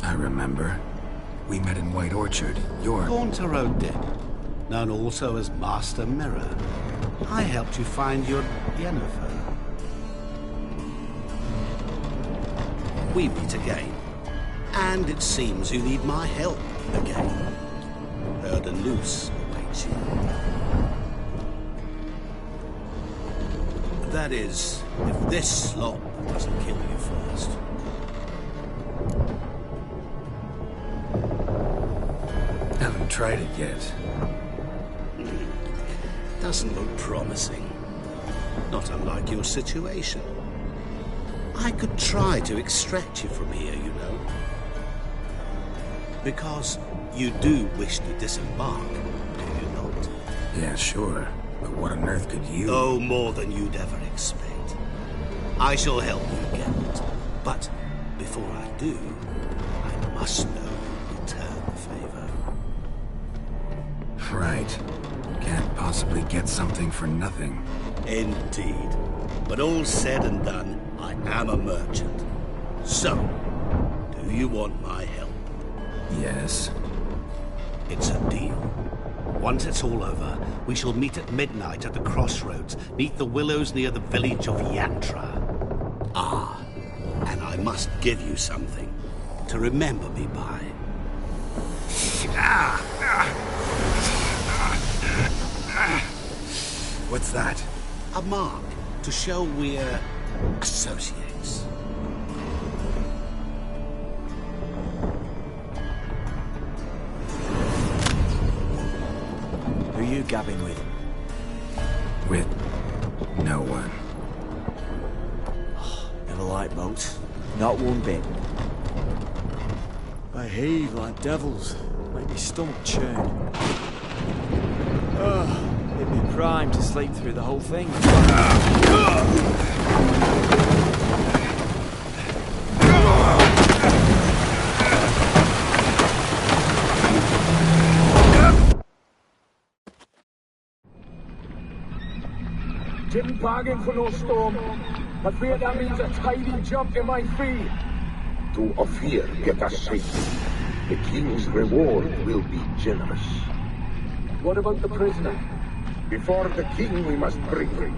I remember. We met in White Orchard. You're... Gaunter O'Dead, known also as Master Mirror. I helped you find your Yennefer. We meet again. And it seems you need my help again. Heard a noose awaits you. That is, if this slop doesn't kill you first. Haven't tried it yet. Doesn't look promising. Not unlike your situation. I could try to extract you from here, you know. Because you do wish to disembark, do you not? Yeah, sure. But what on earth could you... Oh, more than you'd ever expect. I shall help you get it. But before I do, I must know you return the favor. Right. Can't possibly get something for nothing. Indeed. But all said and done, I am a merchant. So, do you want my help? Yes. It's a deal. Once it's all over, we shall meet at midnight at the crossroads, neath the willows near the village of Yantra. Ah, and I must give you something to remember me by. What's that? A mark to show we're associates. Who you gabbing with? With no one. Never liked boats. Not one bit. They heave like devils. Make me stomach churn. It'd be prime to sleep through the whole thing. Didn't bargain for no storm. I fear that means a tidy jump in my fee. To Ophir get us safe. The king's reward will be generous. What about the prisoner? Before the king we must bring him.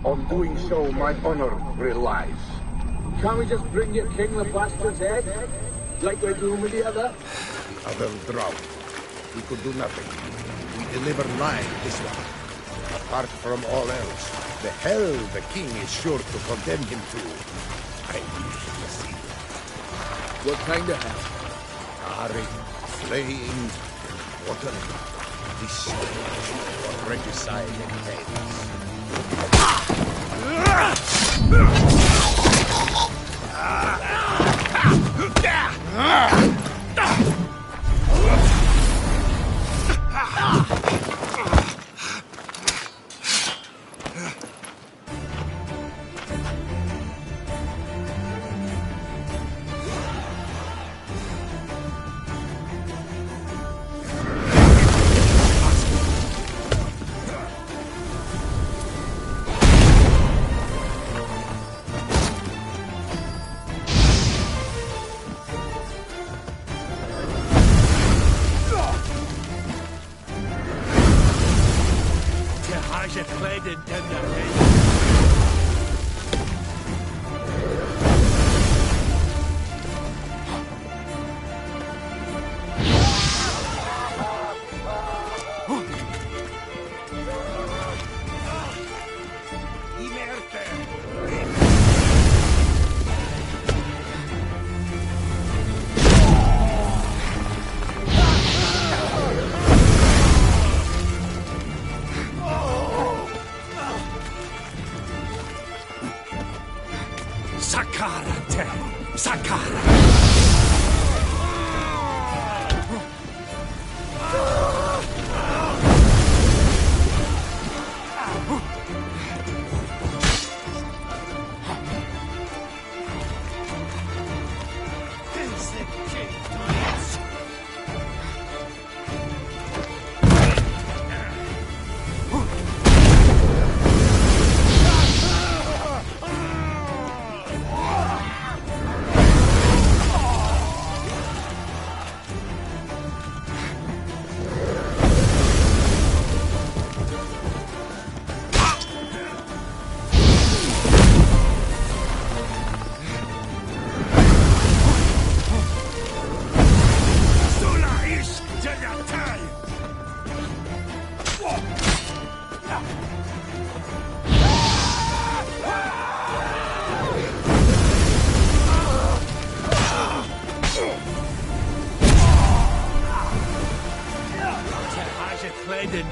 On doing so, my honor relies. Can't we just bring your king the bastard's head? Like we're doing with the other? Other drown. We could do nothing. We deliver live this one. Apart from all else, the hell the king is sure to condemn him to. I wish to see it. What kind of hell? Carring, flaying, watering. This for regicide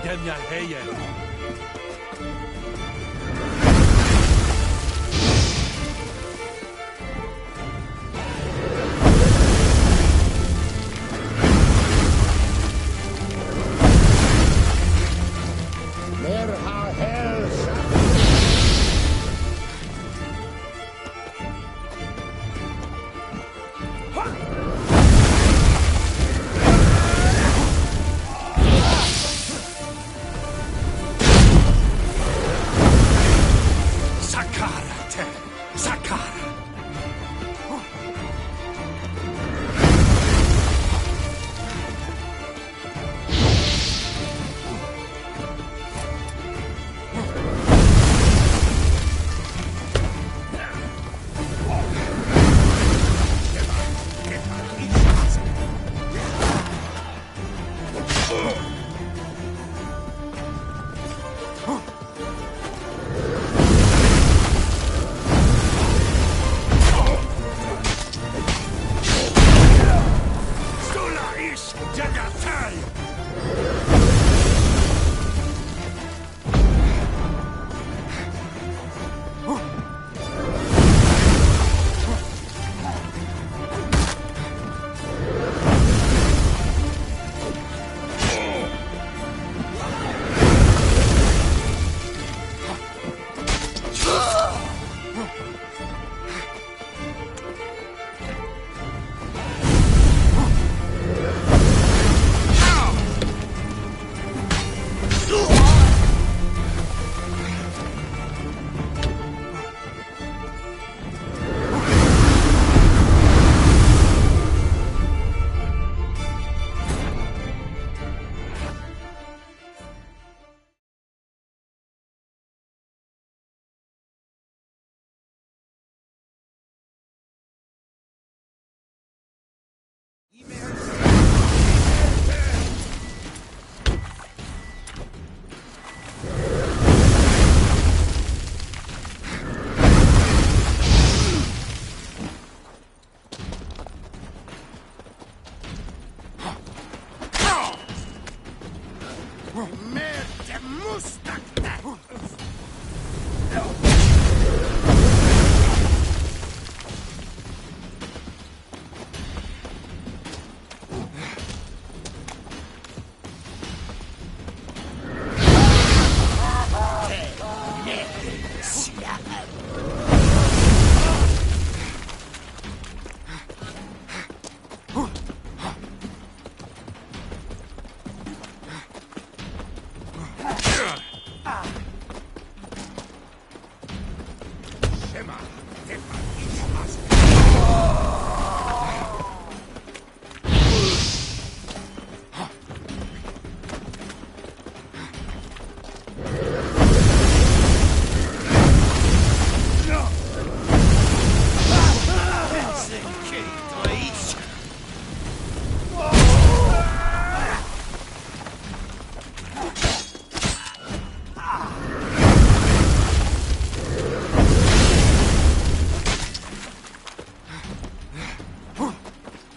Dem jag hejer. Mer ha hälsa. Sakarate! Sakara! Stula ish jagatai! Mer de mustakte. Shema, tepa, ishmas.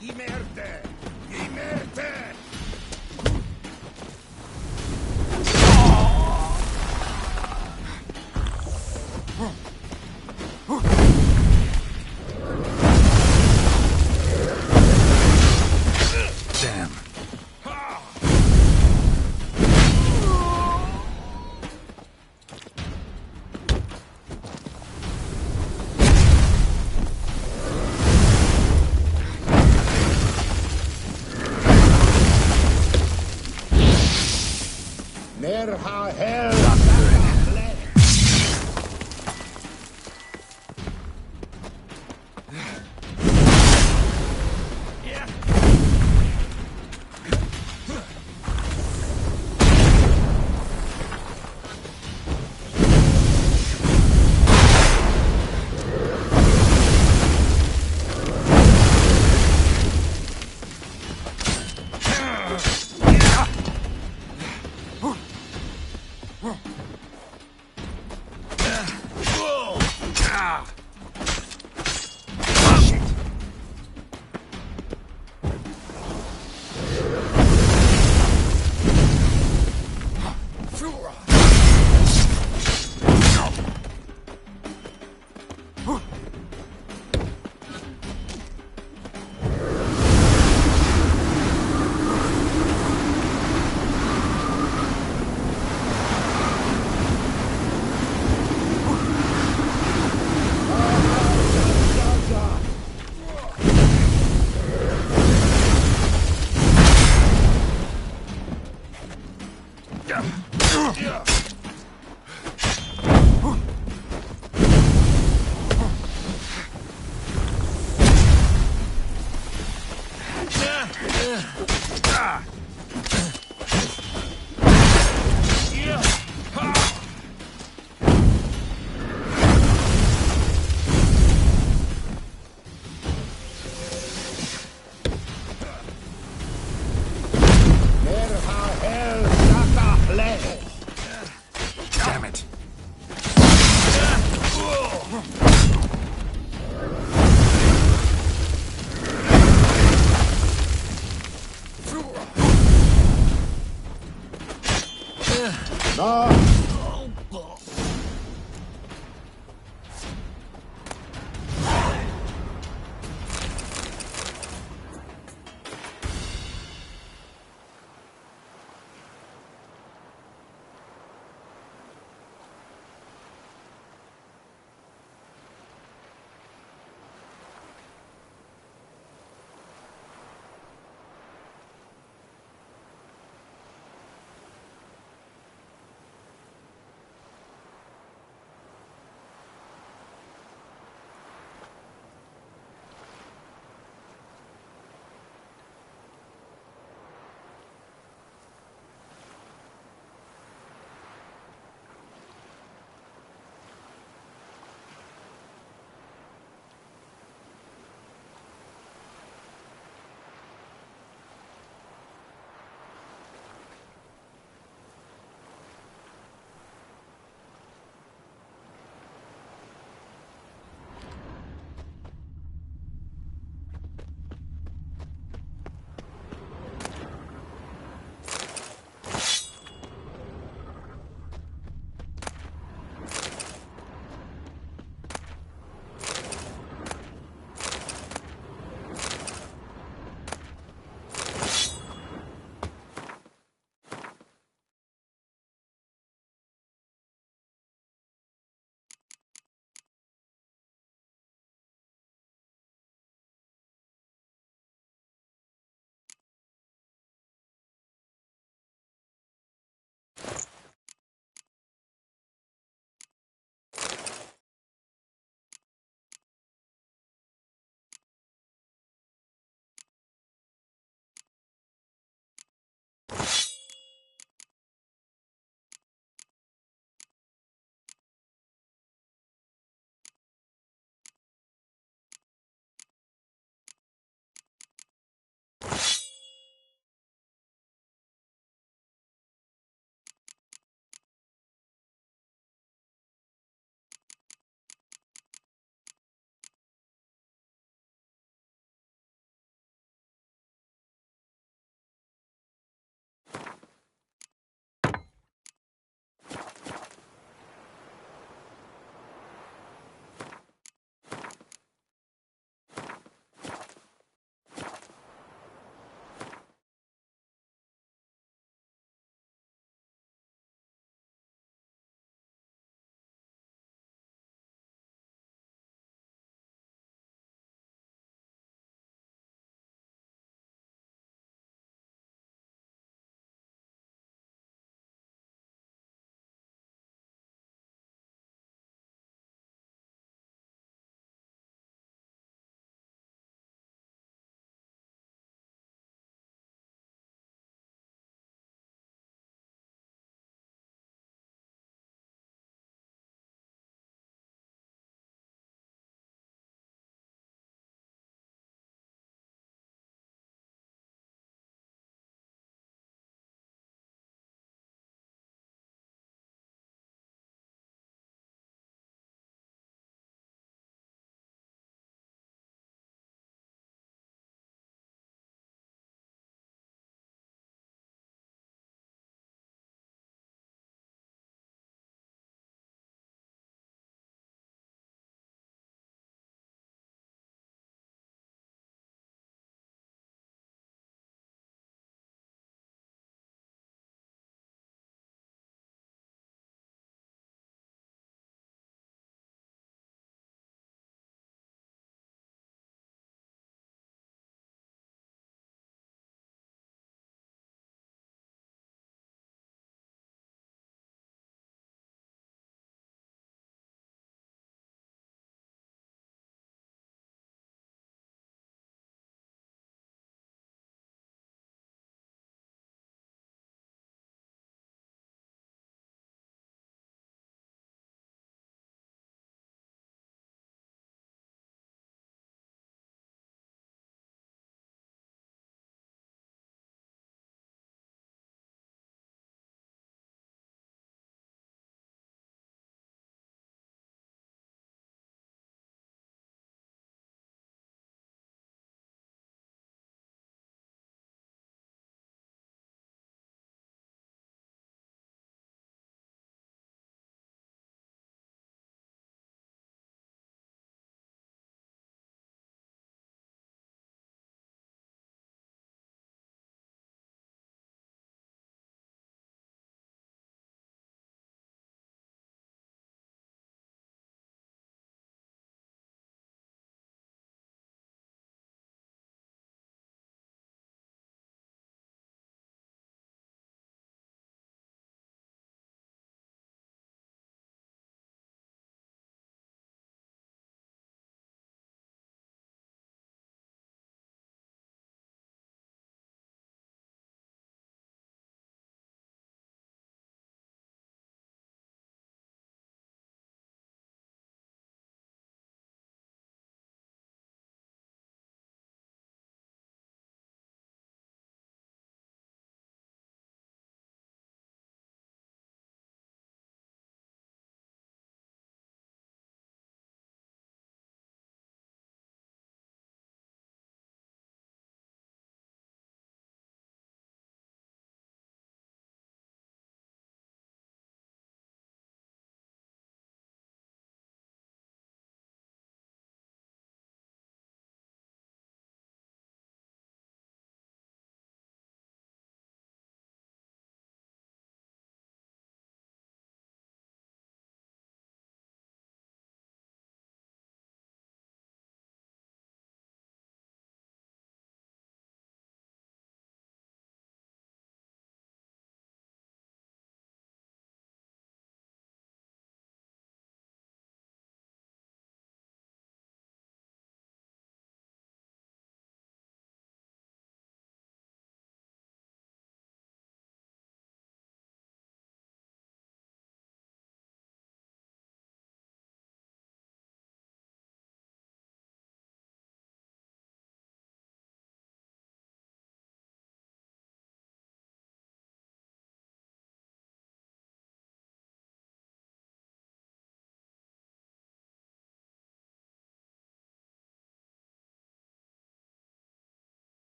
Imerte! Imerte! Damn. Mer ha hälsa. Damn it.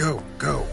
Go, go.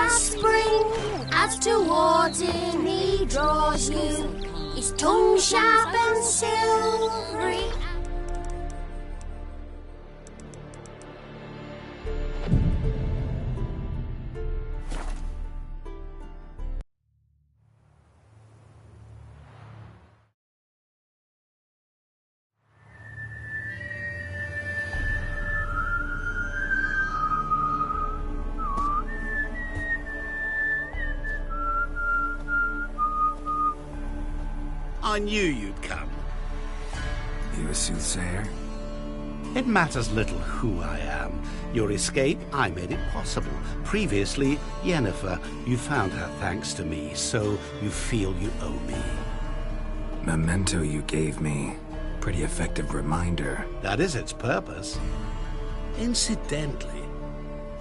Spring, as towards him he draws you, his tongue sharp and silvery. I knew you'd come. You a soothsayer? It matters little who I am. Your escape, I made it possible. Previously, Yennefer, you found her thanks to me, so you feel you owe me. Memento you gave me. Pretty effective reminder. That is its purpose. Incidentally,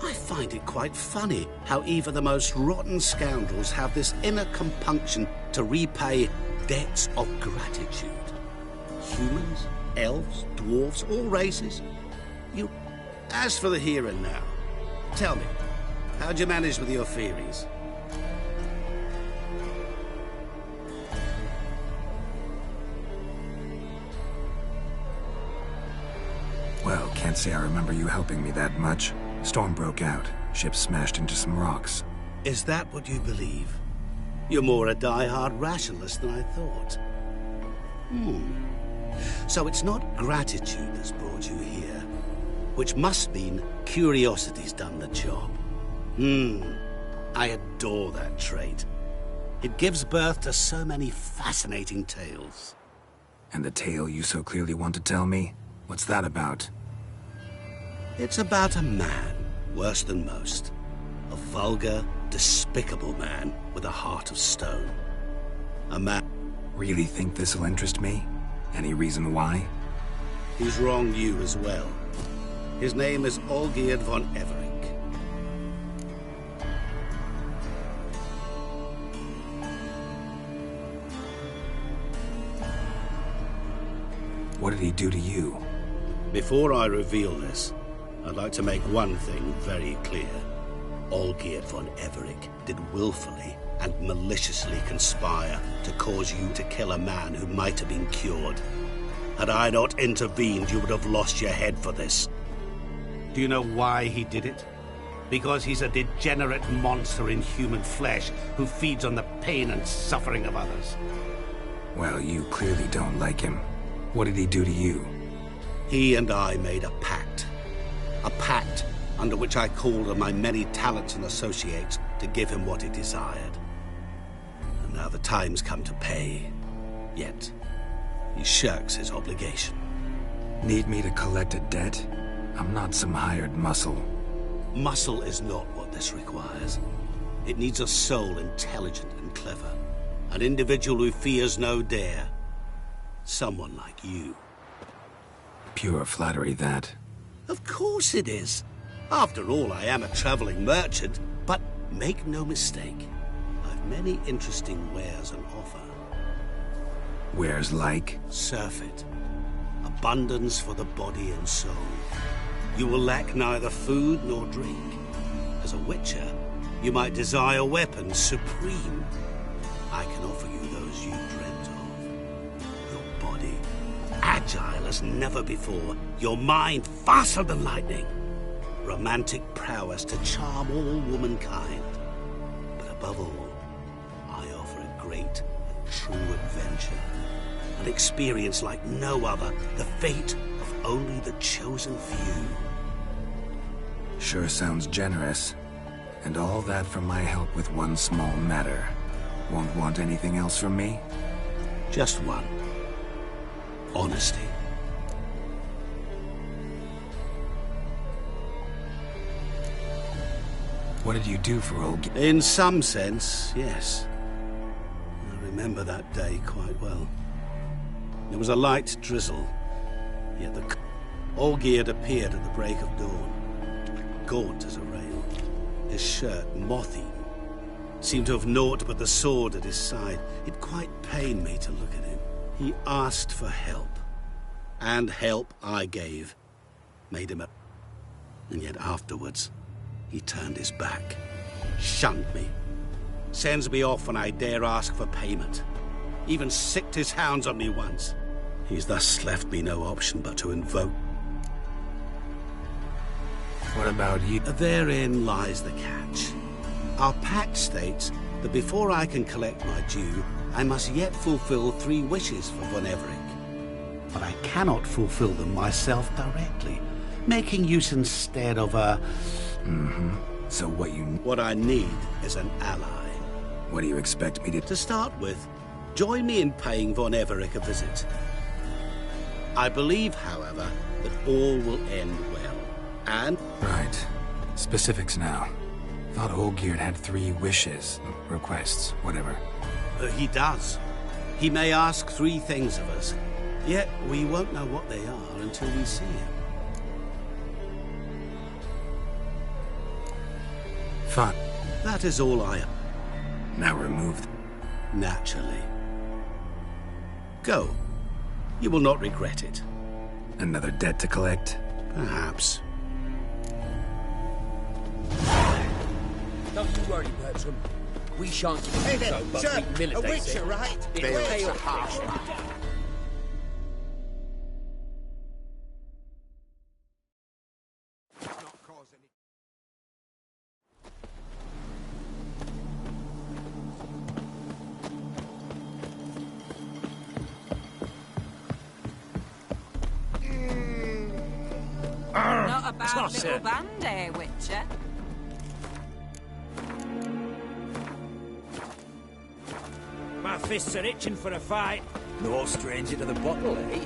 I find it quite funny how even the most rotten scoundrels have this inner compunction to repay debts of gratitude. Humans, elves, dwarves, all races. You... As for the here and now, tell me, how'd you manage with your theories? Well, can't say I remember you helping me that much. Storm broke out. Ship smashed into some rocks. Is that what you believe? You're more a die-hard rationalist than I thought. So it's not gratitude that's brought you here, which must mean curiosity's done the job. I adore that trait. It gives birth to so many fascinating tales. And the tale you so clearly want to tell me? What's that about? It's about a man, worse than most. A vulgar, despicable man with a heart of stone. A man... Really think this'll interest me? Any reason why? He's wronged you as well. His name is Olgierd von Everink. What did he do to you? Before I reveal this, I'd like to make one thing very clear. Olgierd von Everink did willfully and maliciously conspire to cause you to kill a man who might have been cured. Had I not intervened, you would have lost your head for this. Do you know why he did it? Because he's a degenerate monster in human flesh who feeds on the pain and suffering of others. Well, you clearly don't like him. What did he do to you? He and I made a pact. A pact under which I called on my many talents and associates to give him what he desired. And now the time's come to pay. Yet, he shirks his obligation. Need me to collect a debt? I'm not some hired muscle. Muscle is not what this requires. It needs a soul intelligent and clever. An individual who fears no dare. Someone like you. Pure flattery, that. Of course it is. After all, I am a traveling merchant. But make no mistake, I've many interesting wares on offer. Wares like? Surfeit. Abundance for the body and soul. You will lack neither food nor drink. As a witcher, you might desire weapons supreme. I can offer you those you dreamt of. Your body, agile as never before. Your mind, faster than lightning. Romantic prowess to charm all womankind. But above all, I offer a great and true adventure. An experience like no other, the fate of only the chosen few. Sure sounds generous. And all that for my help with one small matter. Won't want anything else from me? Just one. Honesty. What did you do for old... In some sense, yes. I remember that day quite well. There was a light drizzle, yet the Olgierd appeared at the break of dawn, gaunt as a rail, his shirt moth-eaten, seemed to have naught but the sword at his side. It quite pained me to look at him. He asked for help, and help I gave. Made him a... And yet afterwards, he turned his back, shunned me, sends me off when I dare ask for payment. Even sicked his hounds on me once. He's thus left me no option but to invoke. What about you? Therein lies the catch. Our pact states that before I can collect my due, I must yet fulfill 3 wishes for Von Everec. But I cannot fulfill them myself directly, making use instead of a... So what you... What I need is an ally. What do you expect me to... To start with, join me in paying Von Everec a visit. I believe, however, that all will end well, and... Right. Specifics now. Thought Olgierd had 3 wishes, requests, whatever. He does. He may ask 3 things of us, yet we won't know what they are until we see him. Fine. That is all I... Now remove... Naturally. Go. You will not regret it. Another debt to collect? Perhaps. Don't you worry, Bertram. We shan't Hey there, so but sir, we a witcher, right? It's a harsh. Not a bad little band, eh, Witcher? My fists are itching for a fight. No stranger to the bottle, eh?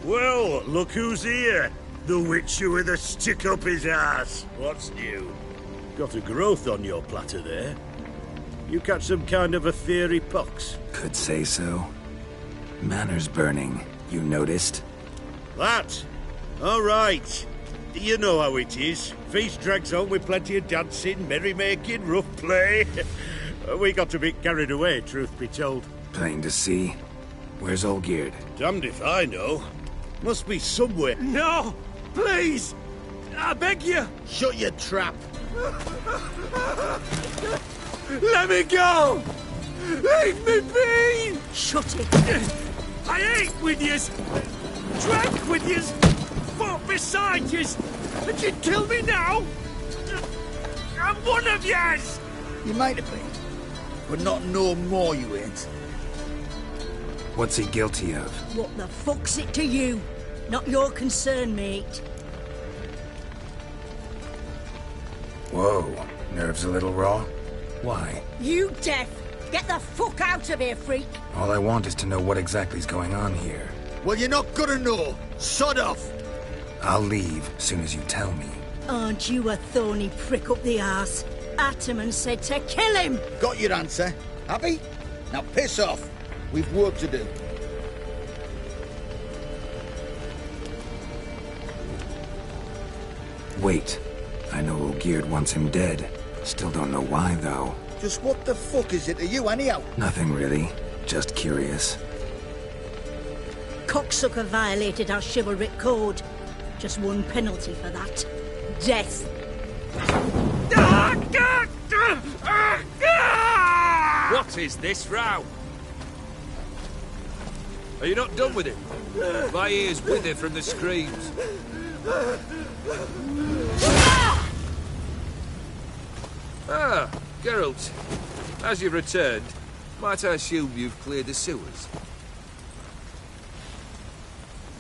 Well, look who's here. The Witcher with a stick up his ass. What's new? Got a growth on your platter there. You catch some kind of a theory pox? Could say so. Manor's burning. You noticed? That? All right. You know how it is. Feast drags on with plenty of dancing, merrymaking, rough play. We got a bit carried away, truth be told. Plain to see. Where's Olgierd? Damned if I know. Must be somewhere. No! Please! I beg you! Shut your trap. Let me go! Leave me be! Shut it. I ate with yous! Drank with yous! Fought beside yous! And you kill me now? I'm one of yous! You might have been, but not no more you ain't. What's he guilty of? What the fuck's it to you? Not your concern, mate. Whoa. Nerves a little raw? Why? You deaf! Get the fuck out of here, freak! All I want is to know what exactly is going on here. Well, you're not gonna know. Sod off. I'll leave soon as you tell me. Aren't you a thorny prick up the arse? Ataman said to kill him! Got your answer. Happy? Now piss off. We've work to do. Wait. I know Olgierd wants him dead. Still don't know why, though. Just what the fuck is it to you, anyhow? Nothing really. Just curious. Cocksucker violated our chivalric code. Just one penalty for that. Death. What is this row? Are you not done with it? My ears wither from the screams. Ah, Geralt. As you've returned, might I assume you've cleared the sewers?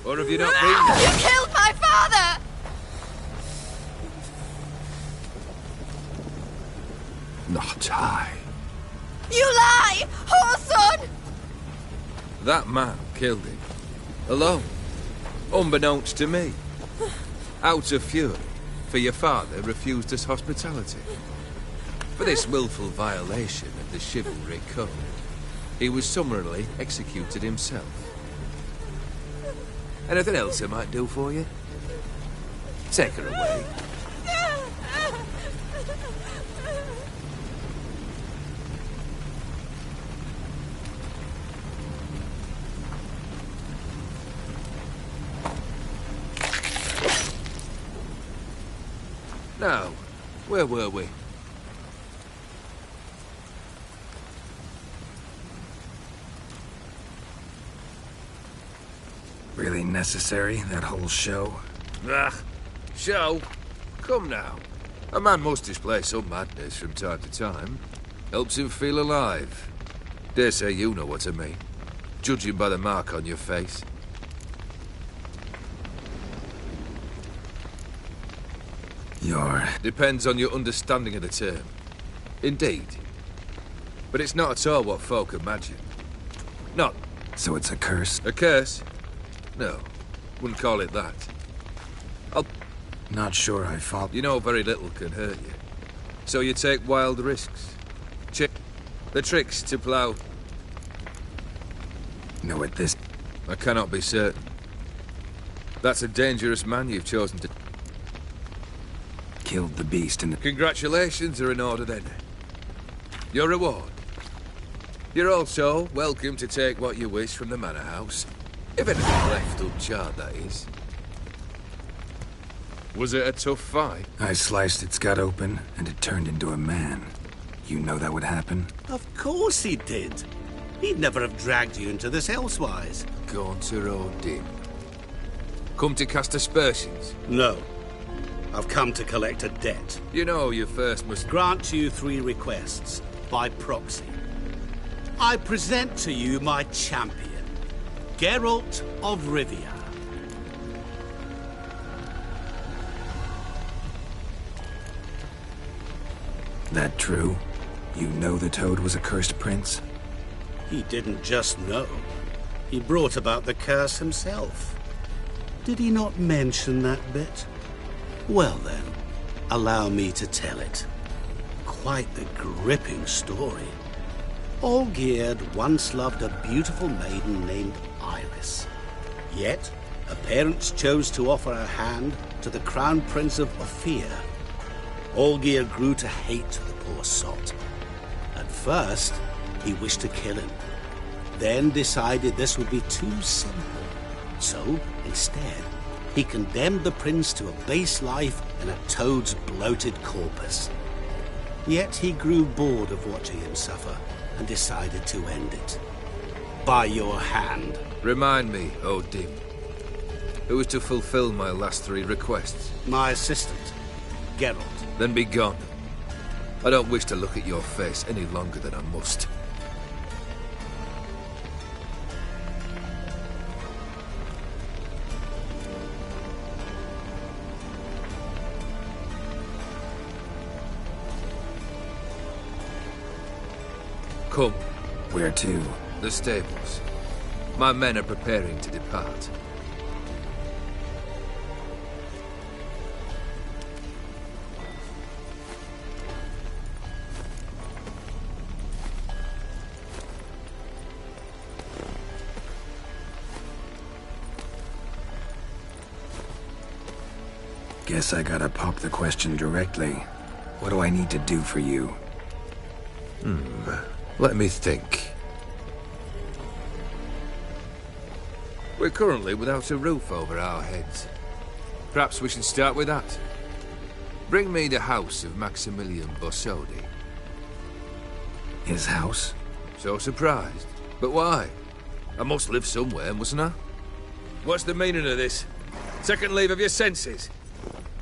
Or have you not been? You killed my father! Not I. You lie! Whoreson! That man killed him. Alone. Unbeknownst to me. Out of fury, for your father refused us hospitality. For this willful violation of the chivalry code, he was summarily executed himself. Anything else I might do for you? Take her away. Now, where were we? Really necessary, that whole show? Ah, show? Come now. A man must display some madness from time to time. Helps him feel alive. Dare say you know what I mean. Judging by the mark on your face. Depends on your understanding of the term. Indeed. But it's not at all what folk imagine. Not. So it's a curse? A curse? No. Wouldn't call it that. Not sure I follow. You know very little can hurt you. So you take wild risks. The tricks to plough. No, at this... I cannot be certain. That's a dangerous man you've chosen to... Killed the beast in the... Congratulations are in order then. Your reward. You're also welcome to take what you wish from the manor house. If anything left uncharred, that is. Was it a tough fight? I sliced its gut open, and it turned into a man. You know that would happen? Of course he did. He'd never have dragged you into this elsewise. Gaunter Odin. Come to cast aspersions? No. I've come to collect a debt. You know you first must... Grant you 3 requests, by proxy. I present to you my champion, Geralt of Rivia. That true? You know the Toad was a cursed prince? He didn't just know. He brought about the curse himself. Did he not mention that bit? Well then, allow me to tell it. Quite the gripping story. Olgierd once loved a beautiful maiden named Iris. Yet, her parents chose to offer her hand to the Crown Prince of Ophir. Olgierd grew to hate the poor sot. At first, he wished to kill him. Then decided this would be too simple. So, instead, he condemned the prince to a base life in a toad's bloated corpus. Yet he grew bored of watching him suffer and decided to end it. By your hand. Remind me, Odin. Who is to fulfill my last 3 requests? My assistant, Geralt. Then be gone. I don't wish to look at your face any longer than I must. Come. Where to? The stables. My men are preparing to depart. Guess I gotta pop the question directly. What do I need to do for you? Let me think. We're currently without a roof over our heads. Perhaps we should start with that. Bring me the house of Maximilian Borsodi. His house? So surprised. But why? I must live somewhere, mustn't I? What's the meaning of this? Second leave of your senses?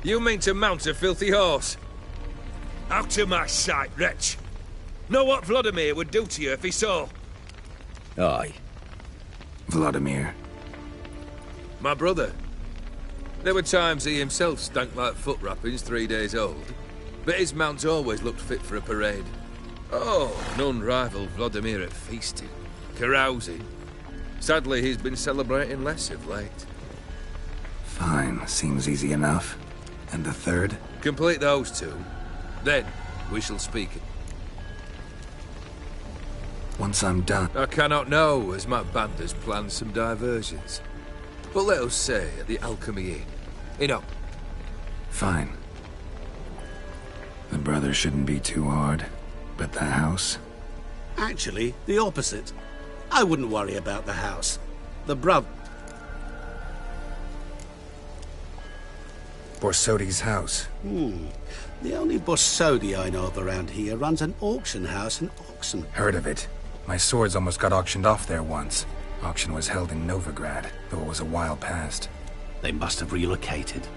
You mean to mount a filthy horse? Out of my sight, wretch! Know what Vladimir would do to you if he saw? Aye. Vladimir. My brother. There were times he himself stank like foot wrappings 3 days old, but his mount always looked fit for a parade. Oh, none rival Vladimir at feasting, carousing. Sadly, he's been celebrating less of late. Fine, seems easy enough. And the third? Complete those two, then we shall speak. Once I'm done... I cannot know, as my band has planned some diversions. But let us say at the Alchemy Inn. You know. Fine. The brother shouldn't be too hard, but the house? Actually, the opposite. I wouldn't worry about the house. The brother... Borsodi's house. The only Borsodi I know of around here runs an auction house in Oxen. Heard of it. My swords almost got auctioned off there once. Auction was held in Novigrad, though it was a while past. They must have relocated.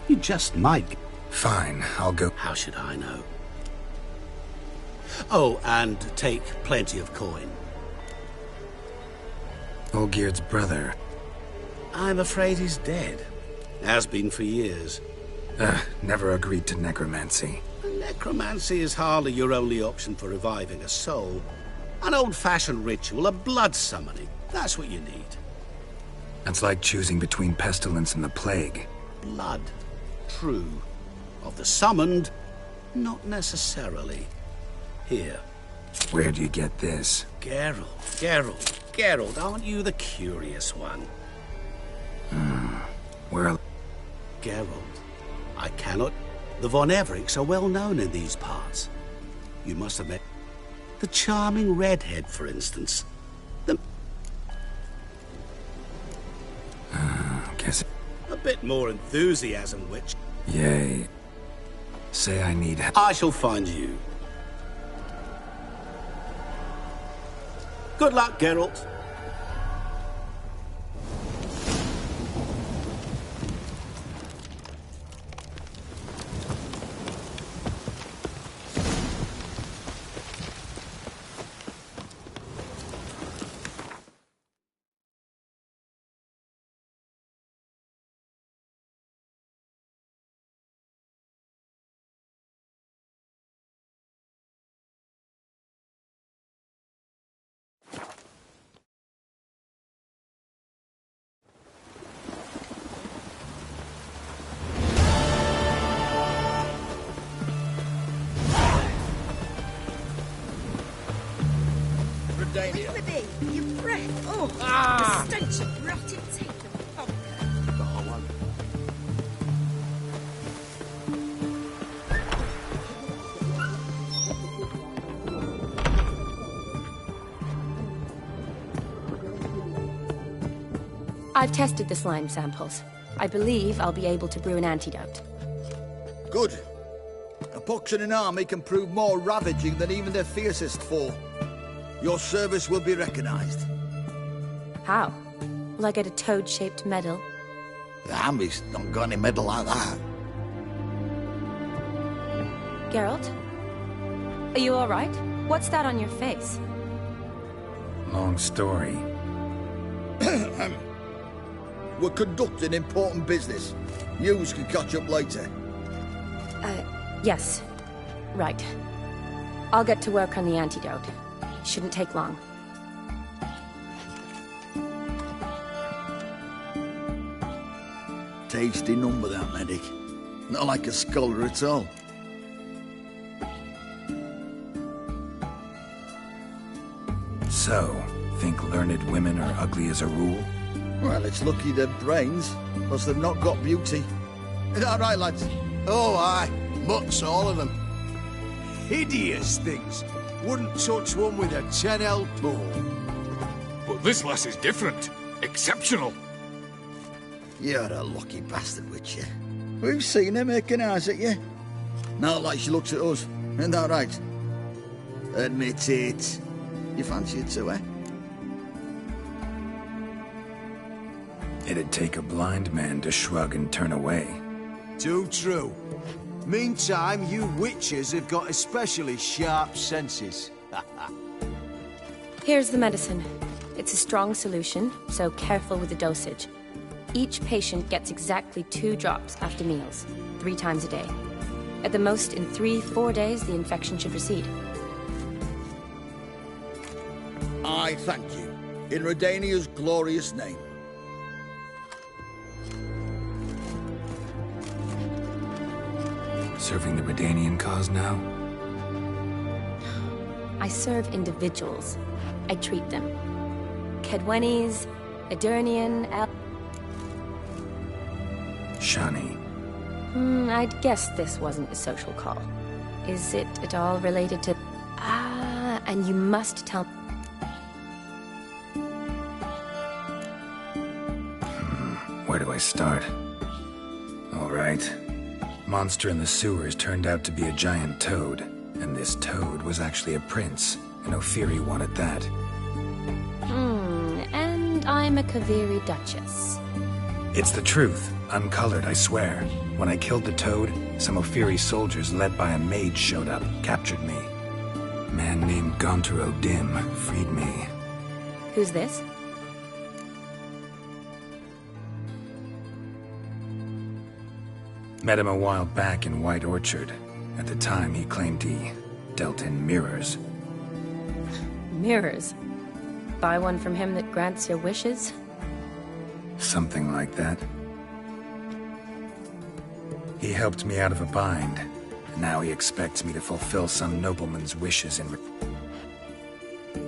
You just might... Fine, I'll go. How should I know? Oh, and take plenty of coin. Olgierd's brother. I'm afraid he's dead. Has been for years. Never agreed to necromancy. Necromancy is hardly your only option for reviving a soul. An old-fashioned ritual, a blood summoning. That's what you need. That's like choosing between pestilence and the plague. Blood. True. Of the summoned, not necessarily. Here. Where'd you get this? Geralt, aren't you the curious one? Where... Geralt, I cannot... The Von Evericks are well known in these parts. You must have met... The charming redhead, for instance. The... guess... A bit more enthusiasm, which... Yay. Say I need help. I shall find you. Good luck, Geralt. With me, your breath. Oh, the stench of rotted teeth and vodka. I've tested the slime samples. I believe I'll be able to brew an antidote. Good. A pox in an army can prove more ravaging than even their fiercest foe. Your service will be recognized. How? Will I get a toad-shaped medal? The army's not got any medal like that. Geralt? Are you all right? What's that on your face? Long story. We're conducting important business. News can catch up later. Yes. Right. I'll get to work on the antidote. Shouldn't take long. Tasty number, that medic. Not like a scholar at all. So, think learned women are ugly as a rule? Well, it's lucky they're brains, plus they've not got beauty. Is that right, lads? Oh, aye. Mutts, all of them. Hideous things. Wouldn't touch one with a 10L tool. But this lass is different. Exceptional. You're a lucky bastard, Witcher. We've seen her making eyes at you. Not like she looks at us. Isn't that right? Admit it. You fancy it too, eh? It'd take a blind man to shrug and turn away. Too true. Meantime, you witches have got especially sharp senses. Here's the medicine. It's a strong solution, so careful with the dosage. Each patient gets exactly 2 drops after meals, 3 times a day. At the most, in 3-4 days, the infection should recede. I thank you. In Redania's glorious name. Serving the Redanian cause now? I serve individuals. I treat them. Kedwenis, Edurnian, Shani. I'd guess this wasn't a social call. Is it at all related to... Ah, and you must tell... Where do I start? All right. Monster in the sewers turned out to be a giant toad, and this toad was actually a prince, and Ophiri wanted that. And I'm a Kaviri Duchess. It's the truth, uncolored, I swear. When I killed the toad, some Ophiri soldiers led by a mage showed up, captured me. A man named Gontaro Dim freed me. Who's this? Met him a while back in White Orchard. At the time, he claimed he dealt in mirrors. Mirrors? Buy one from him that grants your wishes? Something like that. He helped me out of a bind. Now he expects me to fulfill some nobleman's wishes in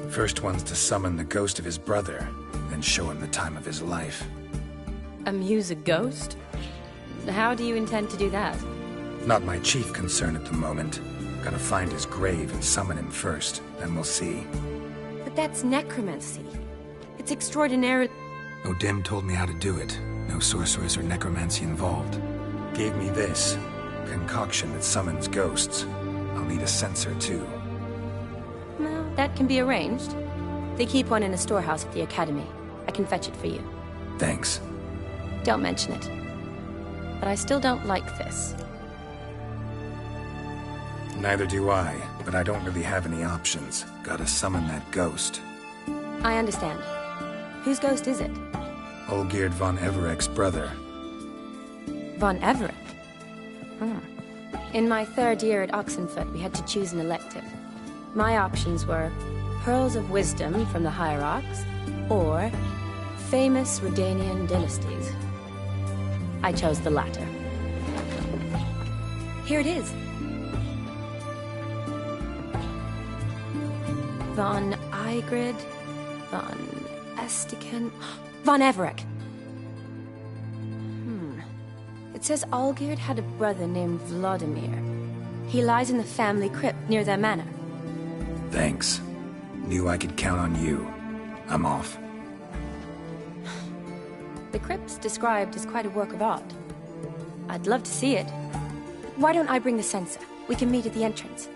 First one's to summon the ghost of his brother, then show him the time of his life. Amuse a ghost? How do you intend to do that? Not my chief concern at the moment. Gotta find his grave and summon him first, then we'll see. But that's necromancy. It's extraordinary. Odim told me how to do it. No sorcerers or necromancy involved. Gave me this. Concoction that summons ghosts. I'll need a censer, too. Well, that can be arranged. They keep one in a storehouse at the academy. I can fetch it for you. Thanks. Don't mention it. But I still don't like this. Neither do I, but I don't really have any options. Gotta summon that ghost. I understand. Whose ghost is it? Olgierd von Everek's brother. Von Everek? In my 3rd year at Oxenfoot, we had to choose an elective. My options were Pearls of Wisdom from the Hierarchs, or Famous Redanian Dynasties. I chose the latter. Here it is. Von Igrid, Von Estiken, Von Everek. It says Olgierd had a brother named Vladimir. He lies in the family crypt near their manor. Thanks. Knew I could count on you. I'm off. The crypt's described as quite a work of art. I'd love to see it. Why don't I bring the censer? We can meet at the entrance.